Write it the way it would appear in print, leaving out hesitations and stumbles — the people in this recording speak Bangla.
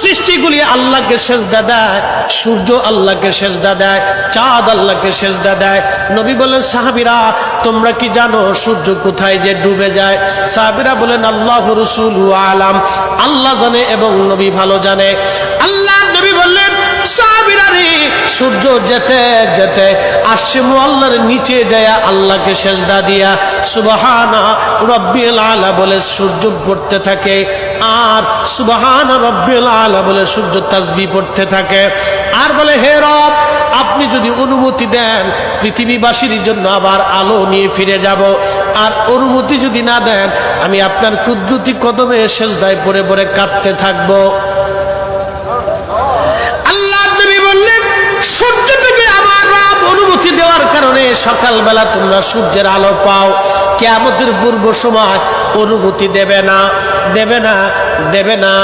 সৃষ্টিগুলি আল্লাহকে সেজদা দেয়, সূর্য আল্লাহকে সেজদা দেয়, চাঁদ আল্লাহকে সেজদা দেয়। নবী বলেন, সাহাবীরা তোমরা কি জানো সূর্য কোথায় যে ডুবে যায়? সাহাবীরা বলেন, আল্লাহ রাসূলু আলাম, আল্লাহ জানে এবং নবী ভালো জানে। আল্লাহ নবী বললেন, সাহাবীরা রে, সূর্য যেতে যেতে আরশে মুআল্লার নিচে যায় আল্লাহকে সেজদা দিয়া সুবহানা রাব্বিল আলা বলে সূর্য পড়তে থাকে, আর সুবহানা রাব্বিল আলা বলে সূর্য তাসবিহ পড়তে থাকে, আর বলে, হে রব, আপনি যদি অনুমতি দেন পৃথিবীবাসীর জন্য আবার আলো নিয়ে ফিরে যাব, আর অনুমতি যদি না দেন আমি আপনার কুদরতি কদমে সেজদায় পড়ে পড়ে কাঁদতে থাকবো। আল্লাহ নবী বললেন, সূর্য থেকে আমার রব অনুমতি দেওয়ার কারণে সকালবেলা তোমরা সূর্যের আলো পাও, কিয়ামতের পূর্ব সময় অনুমতি দেবে না, দেবে না, দেবে না।